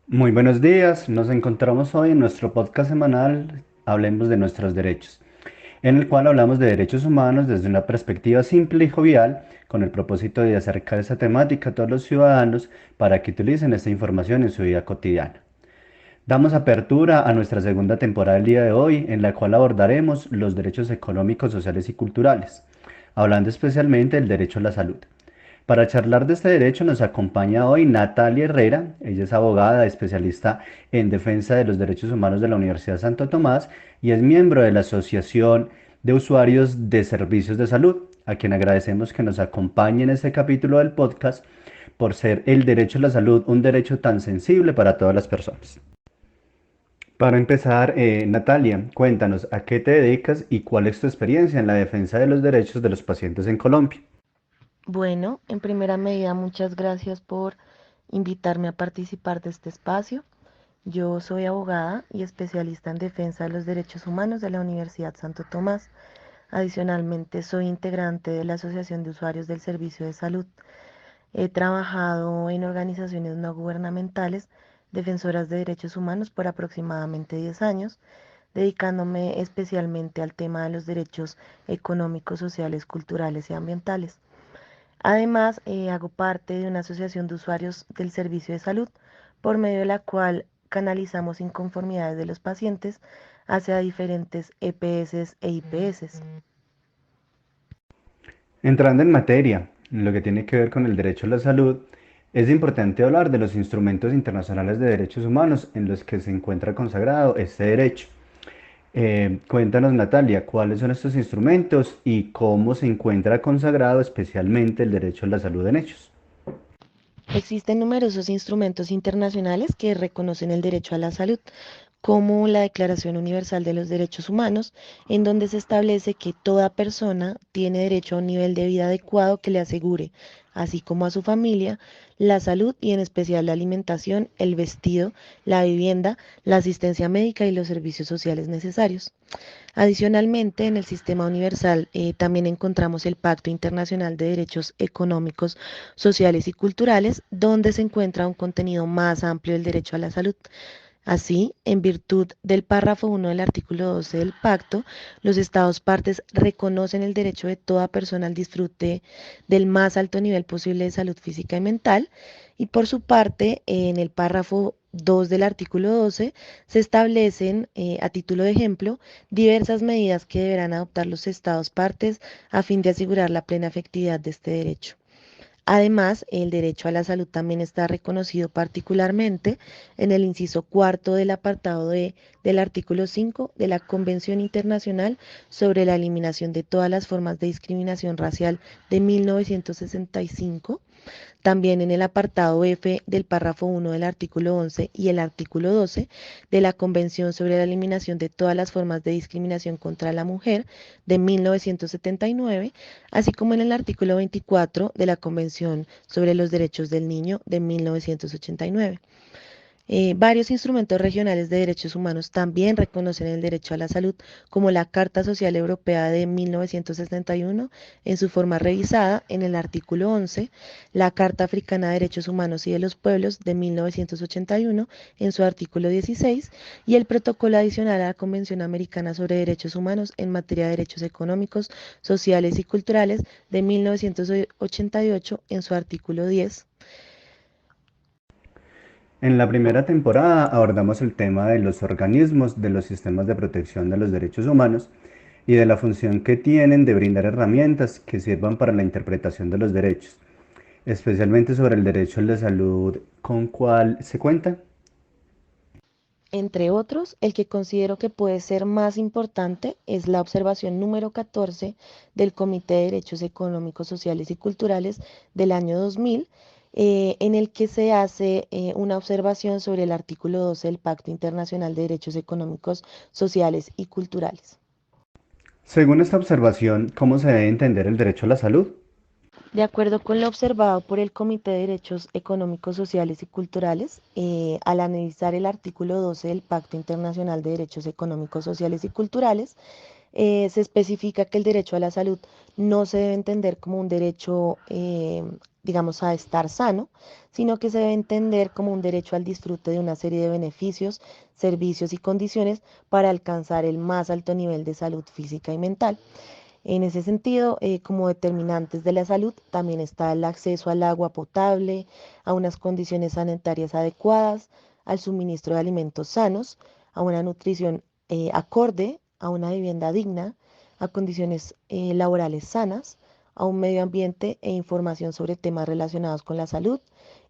Muy buenos días, nos encontramos hoy en nuestro podcast semanal Hablemos de nuestros derechos, en el cual hablamos de derechos humanos desde una perspectiva simple y jovial, con el propósito de acercar esa temática a todos los ciudadanos para que utilicen esta información en su vida cotidiana. Damos apertura a nuestra segunda temporada el día de hoy, en la cual abordaremos los derechos económicos, sociales y culturales, hablando especialmente del derecho a la salud. Para charlar de este derecho nos acompaña hoy Natalia Herrera. Ella es abogada, especialista en defensa de los derechos humanos de la Universidad Santo Tomás y es miembro de la Asociación de Usuarios de Servicios de Salud, a quien agradecemos que nos acompañe en este capítulo del podcast por ser el derecho a la salud un derecho tan sensible para todas las personas. Para empezar, Natalia, cuéntanos a qué te dedicas y cuál es tu experiencia en la defensa de los derechos de los pacientes en Colombia. Bueno, en primera medida, muchas gracias por invitarme a participar de este espacio. Yo soy abogada y especialista en defensa de los derechos humanos de la Universidad Santo Tomás. Adicionalmente, soy integrante de la Asociación de Usuarios del Servicio de Salud. He trabajado en organizaciones no gubernamentales defensoras de derechos humanos por aproximadamente 10 años, dedicándome especialmente al tema de los derechos económicos, sociales, culturales y ambientales. Además, hago parte de una asociación de usuarios del servicio de salud, por medio de la cual canalizamos inconformidades de los pacientes hacia diferentes EPS e IPS. Entrando en materia, en lo que tiene que ver con el derecho a la salud, es importante hablar de los instrumentos internacionales de derechos humanos en los que se encuentra consagrado este derecho. Cuéntanos, Natalia, cuáles son estos instrumentos y cómo se encuentra consagrado especialmente el derecho a la salud en ellos. Existen numerosos instrumentos internacionales que reconocen el derecho a la salud, como la Declaración Universal de los Derechos Humanos, en donde se establece que toda persona tiene derecho a un nivel de vida adecuado que le asegure, así como a su familia, la salud y en especial la alimentación, el vestido, la vivienda, la asistencia médica y los servicios sociales necesarios. Adicionalmente, en el Sistema Universal también encontramos el Pacto Internacional de Derechos Económicos, Sociales y Culturales, donde se encuentra un contenido más amplio del derecho a la salud. Así, en virtud del párrafo 1 del artículo 12 del pacto, los Estados partes reconocen el derecho de toda persona al disfrute del más alto nivel posible de salud física y mental, y por su parte, en el párrafo 2 del artículo 12 se establecen, a título de ejemplo, diversas medidas que deberán adoptar los Estados partes a fin de asegurar la plena efectividad de este derecho. Además, el derecho a la salud también está reconocido particularmente en el inciso cuarto del apartado D del artículo 5 de la Convención Internacional sobre la Eliminación de todas las formas de discriminación racial de 1965, también en el apartado F del párrafo 1 del artículo 11 y el artículo 12 de la Convención sobre la Eliminación de todas las formas de discriminación contra la mujer de 1979, así como en el artículo 24 de la Convención sobre los Derechos del Niño de 1989. Varios instrumentos regionales de derechos humanos también reconocen el derecho a la salud, como la Carta Social Europea de 1961 en su forma revisada en el artículo 11, la Carta Africana de Derechos Humanos y de los Pueblos de 1981 en su artículo 16 y el protocolo adicional a la Convención Americana sobre Derechos Humanos en materia de derechos económicos, sociales y culturales de 1988 en su artículo 10. En la primera temporada abordamos el tema de los organismos de los sistemas de protección de los derechos humanos y de la función que tienen de brindar herramientas que sirvan para la interpretación de los derechos, especialmente sobre el derecho a la salud con cuál se cuenta. Entre otros, el que considero que puede ser más importante es la observación número 14 del Comité de Derechos Económicos, Sociales y Culturales del año 2000, en el que se hace una observación sobre el artículo 12 del Pacto Internacional de Derechos Económicos, Sociales y Culturales. Según esta observación, ¿cómo se debe entender el derecho a la salud? De acuerdo con lo observado por el Comité de Derechos Económicos, Sociales y Culturales, al analizar el artículo 12 del Pacto Internacional de Derechos Económicos, Sociales y Culturales, Se especifica que el derecho a la salud no se debe entender como un derecho, digamos, a estar sano, sino que se debe entender como un derecho al disfrute de una serie de beneficios, servicios y condiciones para alcanzar el más alto nivel de salud física y mental. En ese sentido, como determinantes de la salud, también está el acceso al agua potable, a unas condiciones sanitarias adecuadas, al suministro de alimentos sanos, a una nutrición acorde, a una vivienda digna, a condiciones laborales sanas, a un medio ambiente e información sobre temas relacionados con la salud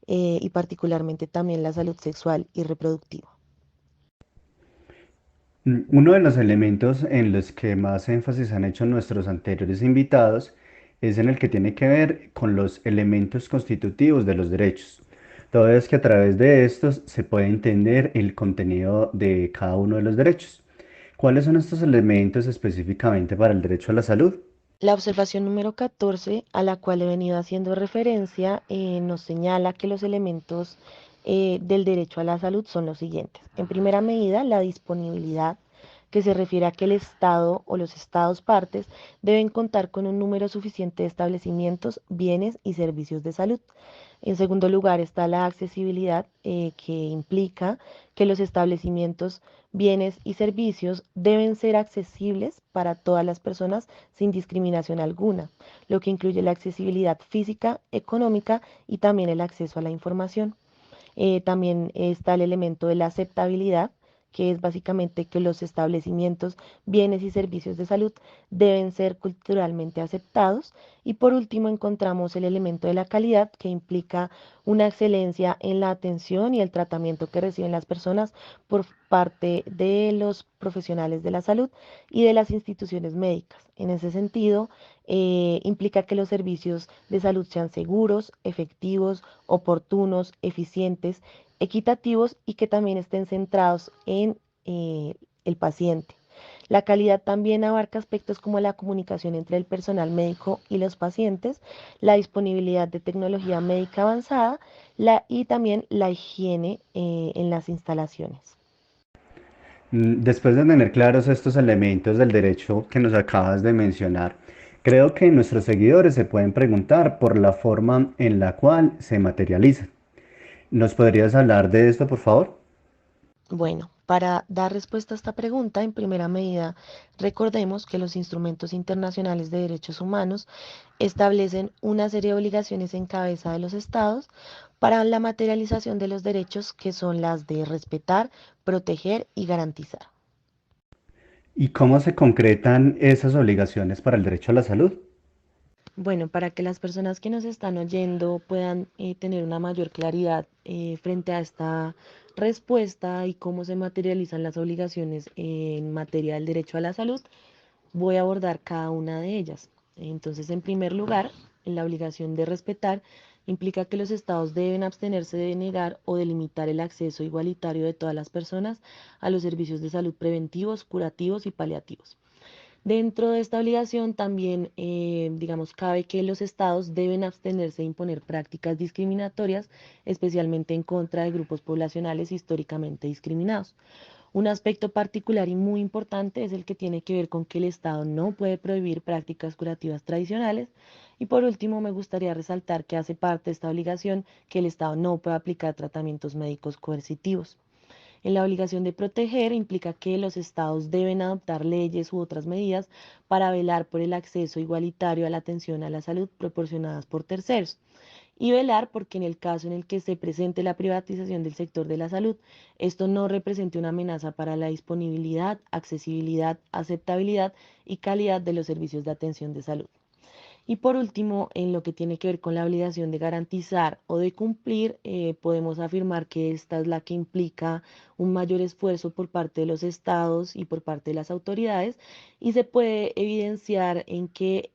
y particularmente también la salud sexual y reproductiva. Uno de los elementos en los que más énfasis han hecho nuestros anteriores invitados es en el que tiene que ver con los elementos constitutivos de los derechos. Todo es que a través de estos se puede entender el contenido de cada uno de los derechos. ¿Cuáles son estos elementos específicamente para el derecho a la salud? La observación número 14, a la cual he venido haciendo referencia, nos señala que los elementos del derecho a la salud son los siguientes. En primera medida, la disponibilidad, que se refiere a que el Estado o los Estados partes deben contar con un número suficiente de establecimientos, bienes y servicios de salud. En segundo lugar está la accesibilidad, que implica que los establecimientos, bienes y servicios deben ser accesibles para todas las personas sin discriminación alguna, lo que incluye la accesibilidad física, económica y también el acceso a la información. También está el elemento de la aceptabilidad, que es básicamente que los establecimientos, bienes y servicios de salud deben ser culturalmente aceptados. Y por último encontramos el elemento de la calidad, que implica una excelencia en la atención y el tratamiento que reciben las personas por parte de los profesionales de la salud y de las instituciones médicas. En ese sentido, implica que los servicios de salud sean seguros, efectivos, oportunos, eficientes, equitativos y que también estén centrados en el paciente. La calidad también abarca aspectos como la comunicación entre el personal médico y los pacientes, la disponibilidad de tecnología médica avanzada y también la higiene en las instalaciones. Después de tener claros estos elementos del derecho que nos acabas de mencionar, creo que nuestros seguidores se pueden preguntar por la forma en la cual se materializan. ¿Nos podrías hablar de esto, por favor? Bueno, para dar respuesta a esta pregunta, en primera medida, recordemos que los instrumentos internacionales de derechos humanos establecen una serie de obligaciones en cabeza de los estados para la materialización de los derechos, que son las de respetar, proteger y garantizar. ¿Y cómo se concretan esas obligaciones para el derecho a la salud? Bueno, para que las personas que nos están oyendo puedan tener una mayor claridad frente a esta respuesta y cómo se materializan las obligaciones en materia del derecho a la salud, voy a abordar cada una de ellas. Entonces, en primer lugar, la obligación de respetar implica que los estados deben abstenerse de negar o de limitar el acceso igualitario de todas las personas a los servicios de salud preventivos, curativos y paliativos. Dentro de esta obligación también, digamos, cabe que los estados deben abstenerse de imponer prácticas discriminatorias, especialmente en contra de grupos poblacionales históricamente discriminados. Un aspecto particular y muy importante es el que tiene que ver con que el Estado no puede prohibir prácticas curativas tradicionales. Y por último, me gustaría resaltar que hace parte de esta obligación que el Estado no puede aplicar tratamientos médicos coercitivos. En la obligación de proteger implica que los estados deben adoptar leyes u otras medidas para velar por el acceso igualitario a la atención a la salud proporcionadas por terceros y velar porque en el caso en el que se presente la privatización del sector de la salud, esto no represente una amenaza para la disponibilidad, accesibilidad, aceptabilidad y calidad de los servicios de atención de salud. Y por último, en lo que tiene que ver con la obligación de garantizar o de cumplir, podemos afirmar que esta es la que implica un mayor esfuerzo por parte de los estados y por parte de las autoridades y se puede evidenciar en que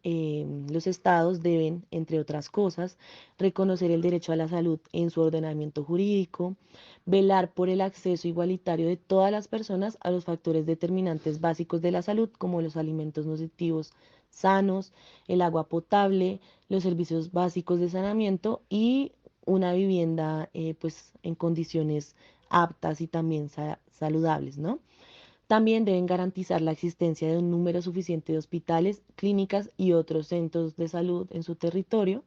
los estados deben, entre otras cosas, reconocer el derecho a la salud en su ordenamiento jurídico, velar por el acceso igualitario de todas las personas a los factores determinantes básicos de la salud, como los alimentos nutritivos sanos, el agua potable, los servicios básicos de saneamiento y una vivienda pues en condiciones aptas y también saludables, ¿no? También deben garantizar la existencia de un número suficiente de hospitales, clínicas y otros centros de salud en su territorio.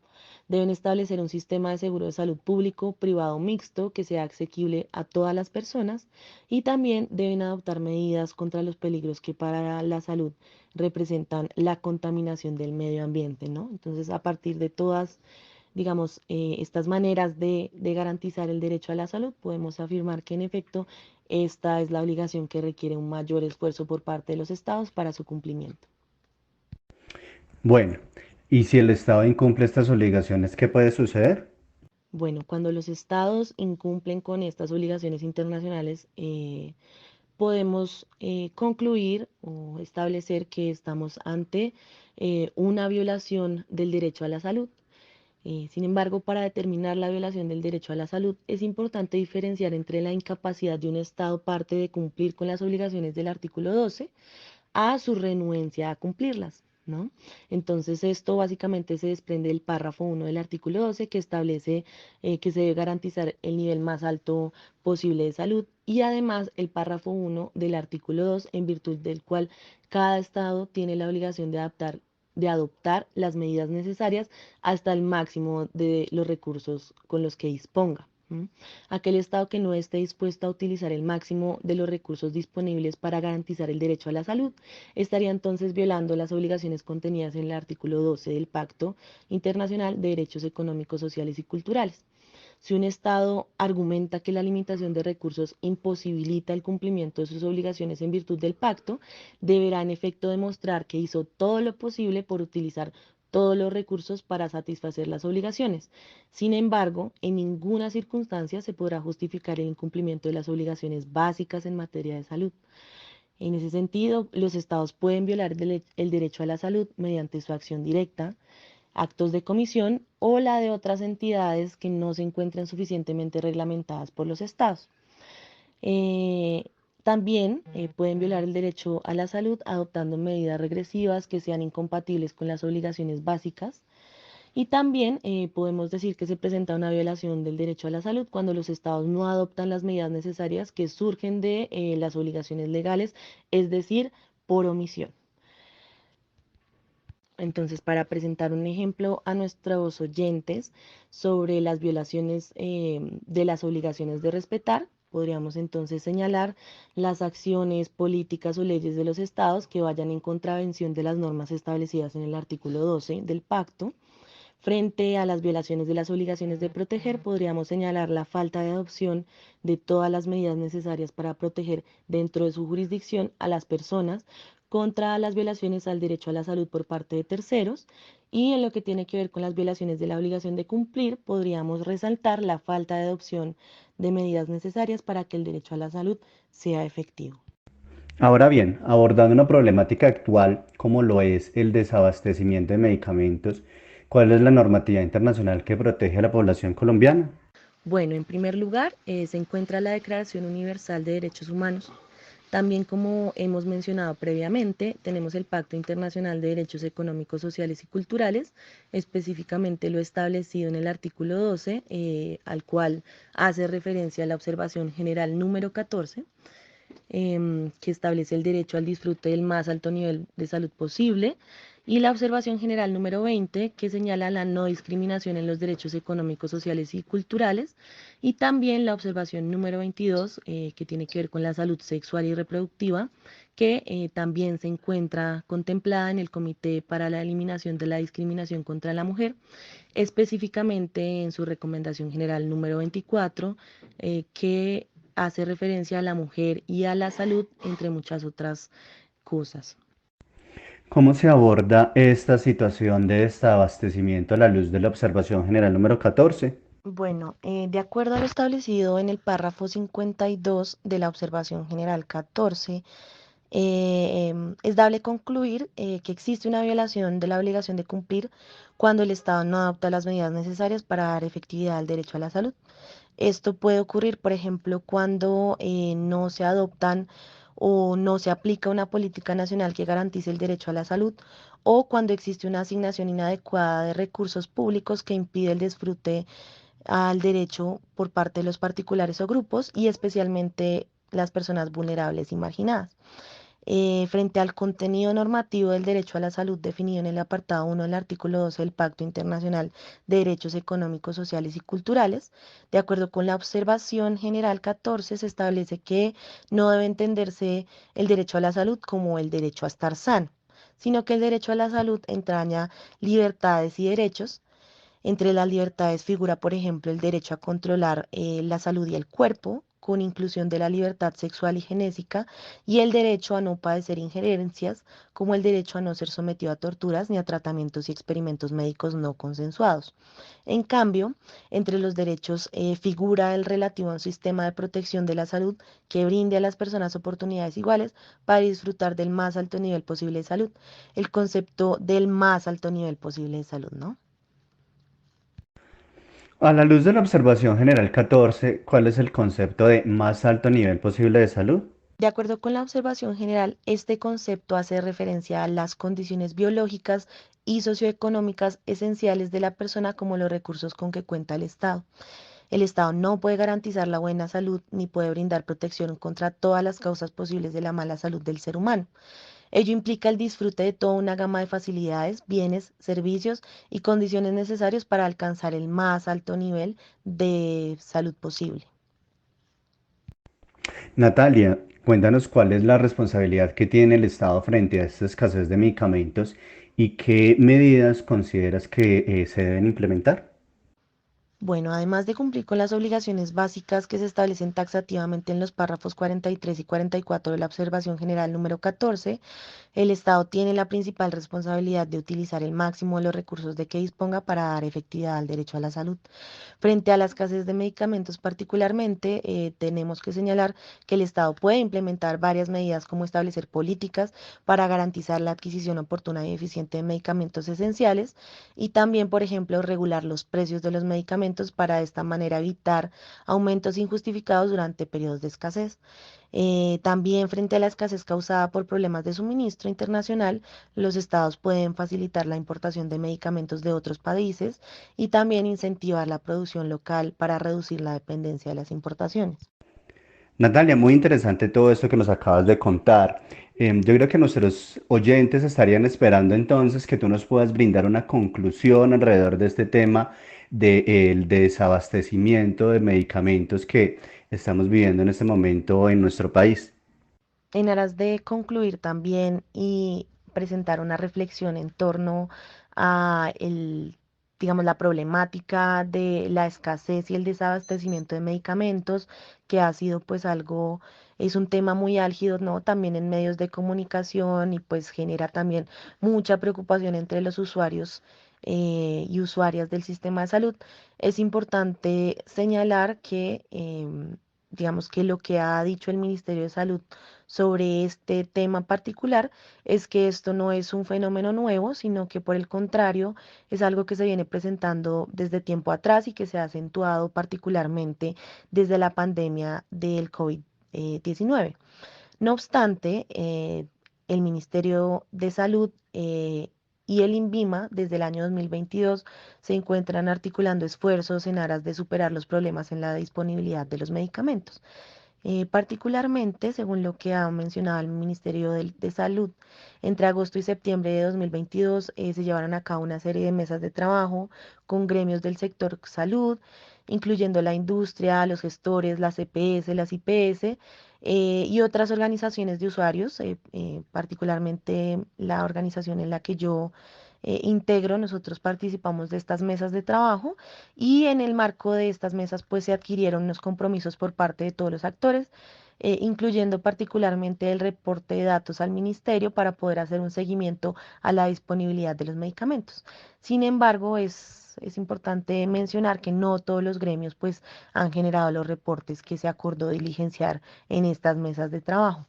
Deben establecer un sistema de seguro de salud público, privado mixto que sea asequible a todas las personas y también deben adoptar medidas contra los peligros que para la salud representan la contaminación del medio ambiente, ¿no? Entonces, a partir de todas, digamos, estas maneras de garantizar el derecho a la salud, podemos afirmar que en efecto esta es la obligación que requiere un mayor esfuerzo por parte de los estados para su cumplimiento. Bueno, ¿y si el Estado incumple estas obligaciones, qué puede suceder? Bueno, cuando los estados incumplen con estas obligaciones internacionales, podemos concluir o establecer que estamos ante una violación del derecho a la salud. Sin embargo, para determinar la violación del derecho a la salud, es importante diferenciar entre la incapacidad de un Estado parte de cumplir con las obligaciones del artículo 12 a su renuencia a cumplirlas, ¿no? Entonces, esto básicamente se desprende del párrafo 1 del artículo 12 que establece que se debe garantizar el nivel más alto posible de salud y además el párrafo 1 del artículo 2 en virtud del cual cada Estado tiene la obligación de adoptar las medidas necesarias hasta el máximo de los recursos con los que disponga. Aquel Estado que no esté dispuesto a utilizar el máximo de los recursos disponibles para garantizar el derecho a la salud estaría entonces violando las obligaciones contenidas en el artículo 12 del Pacto Internacional de Derechos Económicos, Sociales y Culturales. Si un Estado argumenta que la limitación de recursos imposibilita el cumplimiento de sus obligaciones en virtud del pacto, deberá en efecto demostrar que hizo todo lo posible por utilizar todos los recursos para satisfacer las obligaciones. Sin embargo, en ninguna circunstancia se podrá justificar el incumplimiento de las obligaciones básicas en materia de salud. En ese sentido, los estados pueden violar el derecho a la salud mediante su acción directa, actos de comisión o la de otras entidades que no se encuentren suficientemente reglamentadas por los estados. Eh, También pueden violar el derecho a la salud adoptando medidas regresivas que sean incompatibles con las obligaciones básicas. Y también podemos decir que se presenta una violación del derecho a la salud cuando los estados no adoptan las medidas necesarias que surgen de las obligaciones legales, es decir, por omisión. Entonces, para presentar un ejemplo a nuestros oyentes sobre las violaciones de las obligaciones de respetar, podríamos entonces señalar las acciones políticas o leyes de los estados que vayan en contravención de las normas establecidas en el artículo 12 del pacto. Frente a las violaciones de las obligaciones de proteger, podríamos señalar la falta de adopción de todas las medidas necesarias para proteger dentro de su jurisdicción a las personas contra las violaciones al derecho a la salud por parte de terceros. Y en lo que tiene que ver con las violaciones de la obligación de cumplir, podríamos resaltar la falta de adopción de medidas necesarias para que el derecho a la salud sea efectivo. Ahora bien, abordando una problemática actual como lo es el desabastecimiento de medicamentos, ¿cuál es la normativa internacional que protege a la población colombiana? Bueno, en primer lugar, se encuentra la Declaración Universal de Derechos Humanos. También, como hemos mencionado previamente, tenemos el Pacto Internacional de Derechos Económicos, Sociales y Culturales, específicamente lo establecido en el artículo 12, al cual hace referencia a la observación general número 14, que establece el derecho al disfrute del más alto nivel de salud posible, y la observación general número 20, que señala la no discriminación en los derechos económicos, sociales y culturales, y también la observación número 22, que tiene que ver con la salud sexual y reproductiva, que también se encuentra contemplada en el Comité para la Eliminación de la Discriminación contra la Mujer, específicamente en su recomendación general número 24, que hace referencia a la mujer y a la salud, entre muchas otras cosas. ¿Cómo se aborda esta situación de desabastecimiento a la luz de la observación general número 14? Bueno, de acuerdo a lo establecido en el párrafo 52 de la observación general 14, es dable concluir que existe una violación de la obligación de cumplir cuando el Estado no adopta las medidas necesarias para dar efectividad al derecho a la salud. Esto puede ocurrir, por ejemplo, cuando no se adoptan o no se aplica una política nacional que garantice el derecho a la salud o cuando existe una asignación inadecuada de recursos públicos que impide el disfrute al derecho por parte de los particulares o grupos y especialmente las personas vulnerables y marginadas. Frente al contenido normativo del derecho a la salud definido en el apartado 1 del artículo 12 del Pacto Internacional de Derechos Económicos, Sociales y Culturales, de acuerdo con la observación general 14, se establece que no debe entenderse el derecho a la salud como el derecho a estar sano, sino que el derecho a la salud entraña libertades y derechos. Entre las libertades figura, por ejemplo, el derecho a controlar la salud y el cuerpo, con inclusión de la libertad sexual y genésica, y el derecho a no padecer injerencias, como el derecho a no ser sometido a torturas ni a tratamientos y experimentos médicos no consensuados. En cambio, entre los derechos figura el relativo a un sistema de protección de la salud que brinde a las personas oportunidades iguales para disfrutar del más alto nivel posible de salud. El concepto del más alto nivel posible de salud, ¿no? A la luz de la observación general 14, ¿cuál es el concepto de más alto nivel posible de salud? De acuerdo con la observación general, este concepto hace referencia a las condiciones biológicas y socioeconómicas esenciales de la persona como los recursos con que cuenta el Estado. El Estado no puede garantizar la buena salud ni puede brindar protección contra todas las causas posibles de la mala salud del ser humano. Ello implica el disfrute de toda una gama de facilidades, bienes, servicios y condiciones necesarios para alcanzar el más alto nivel de salud posible. Natalia, cuéntanos cuál es la responsabilidad que tiene el Estado frente a esta escasez de medicamentos y qué medidas consideras que se deben implementar. Bueno, además de cumplir con las obligaciones básicas que se establecen taxativamente en los párrafos 43 y 44 de la Observación General número 14, el Estado tiene la principal responsabilidad de utilizar el máximo de los recursos de que disponga para dar efectividad al derecho a la salud. Frente a la escasez de medicamentos particularmente, tenemos que señalar que el Estado puede implementar varias medidas como establecer políticas para garantizar la adquisición oportuna y eficiente de medicamentos esenciales y también, por ejemplo, regular los precios de los medicamentos para de esta manera evitar aumentos injustificados durante periodos de escasez. También frente a la escasez causada por problemas de suministro internacional, los estados pueden facilitar la importación de medicamentos de otros países y también incentivar la producción local para reducir la dependencia de las importaciones. Natalia, muy interesante todo esto que nos acabas de contar. Yo creo que nuestros oyentes estarían esperando entonces que tú nos puedas brindar una conclusión alrededor de este tema del desabastecimiento de medicamentos que estamos viviendo en este momento en nuestro país. En aras de concluir también y presentar una reflexión en torno a digamos, la problemática de la escasez y el desabastecimiento de medicamentos, que ha sido pues algo, es un tema muy álgido, ¿no? También en medios de comunicación y pues genera también mucha preocupación entre los usuarios y usuarias del sistema de salud. Es importante señalar que, digamos que lo que ha dicho el Ministerio de Salud sobre este tema particular es que esto no es un fenómeno nuevo, sino que por el contrario es algo que se viene presentando desde tiempo atrás y que se ha acentuado particularmente desde la pandemia del COVID-19. No obstante, el Ministerio de Salud y el INVIMA desde el año 2022 se encuentran articulando esfuerzos en aras de superar los problemas en la disponibilidad de los medicamentos. Particularmente, según lo que ha mencionado el Ministerio de Salud, entre agosto y septiembre de 2022 se llevaron a cabo una serie de mesas de trabajo con gremios del sector salud, incluyendo la industria, los gestores, las EPS, las IPS y otras organizaciones de usuarios, particularmente la organización en la que yo integro. Nosotros participamos de estas mesas de trabajo y en el marco de estas mesas pues se adquirieron unos compromisos por parte de todos los actores, incluyendo particularmente el reporte de datos al ministerio para poder hacer un seguimiento a la disponibilidad de los medicamentos. Sin embargo, es importante mencionar que no todos los gremios pues han generado los reportes que se acordó diligenciar en estas mesas de trabajo.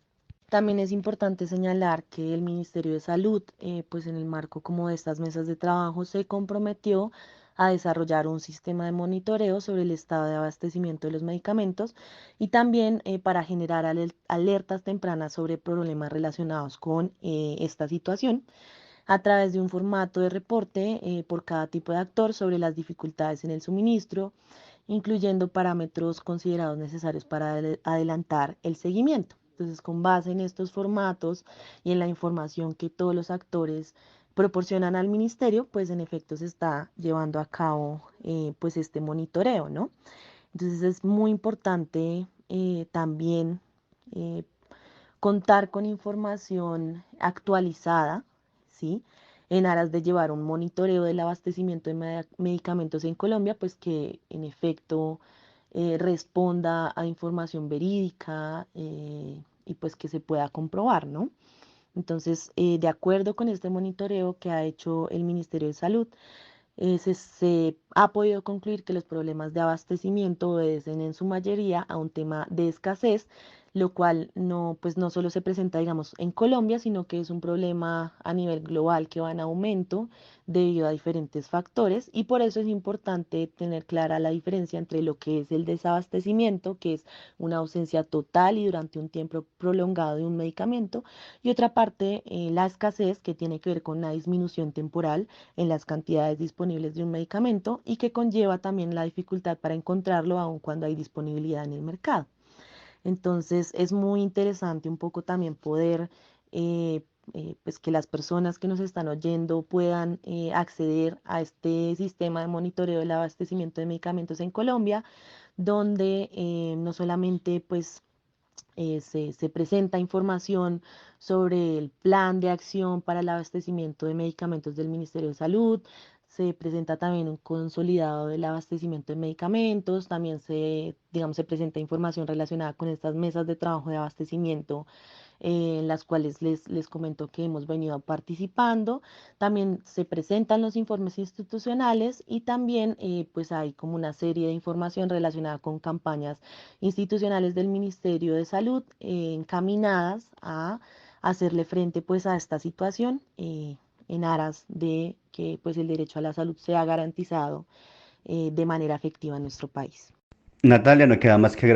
También es importante señalar que el Ministerio de Salud, pues en el marco como de estas mesas de trabajo, se comprometió a desarrollar un sistema de monitoreo sobre el estado de abastecimiento de los medicamentos y también para generar alertas tempranas sobre problemas relacionados con esta situación a través de un formato de reporte por cada tipo de actor sobre las dificultades en el suministro incluyendo parámetros considerados necesarios para adelantar el seguimiento. Entonces, con base en estos formatos y en la información que todos los actores proporcionan al ministerio, pues en efecto se está llevando a cabo pues este monitoreo, ¿no? Entonces es muy importante también eh, contar con información actualizada, ¿sí? En aras de llevar un monitoreo del abastecimiento de medicamentos en Colombia, pues que en efecto responda a información verídica y pues que se pueda comprobar, ¿no? Entonces, de acuerdo con este monitoreo que ha hecho el Ministerio de Salud, se ha podido concluir que los problemas de abastecimiento obedecen en su mayoría a un tema de escasez, lo cual no, pues no solo se presenta, digamos, en Colombia, sino que es un problema a nivel global que va en aumento debido a diferentes factores y por eso es importante tener clara la diferencia entre lo que es el desabastecimiento, que es una ausencia total y durante un tiempo prolongado de un medicamento, y otra parte, la escasez, que tiene que ver con una disminución temporal en las cantidades disponibles de un medicamento y que conlleva también la dificultad para encontrarlo aun cuando hay disponibilidad en el mercado. Entonces es muy interesante un poco también poder, eh, pues que las personas que nos están oyendo puedan acceder a este sistema de monitoreo del abastecimiento de medicamentos en Colombia, donde no solamente pues se presenta información sobre el plan de acción para el abastecimiento de medicamentos del Ministerio de Salud, se presenta también un consolidado del abastecimiento de medicamentos, también digamos, se presenta información relacionada con estas mesas de trabajo de abastecimiento en las cuales les comento que hemos venido participando. También se presentan los informes institucionales y también pues hay como una serie de información relacionada con campañas institucionales del Ministerio de Salud encaminadas a hacerle frente pues a esta situación en aras de que pues el derecho a la salud sea garantizado de manera efectiva en nuestro país. Natalia, no queda más que agradecer.